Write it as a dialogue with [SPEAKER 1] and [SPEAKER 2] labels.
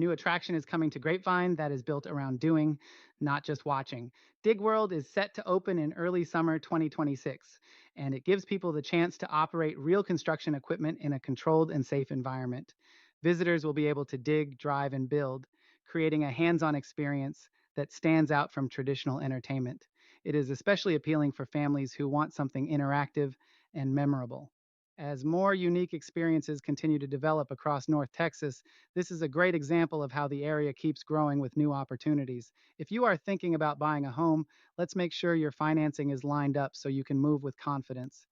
[SPEAKER 1] new attraction is coming to Grapevine that is built around doing, not just watching. Dig World is set to open in early summer 2026, and it gives people the chance to operate real construction equipment in a controlled and safe environment. Visitors will be able to dig, drive, and build, creating a hands on experience that stands out from traditional entertainment. It is especially appealing for families who want something interactive and memorable. As more unique experiences continue to develop across North Texas, this is a great example of how the area keeps growing with new opportunities. If you are thinking about buying a home, let's make sure your financing is lined up so you can move with confidence.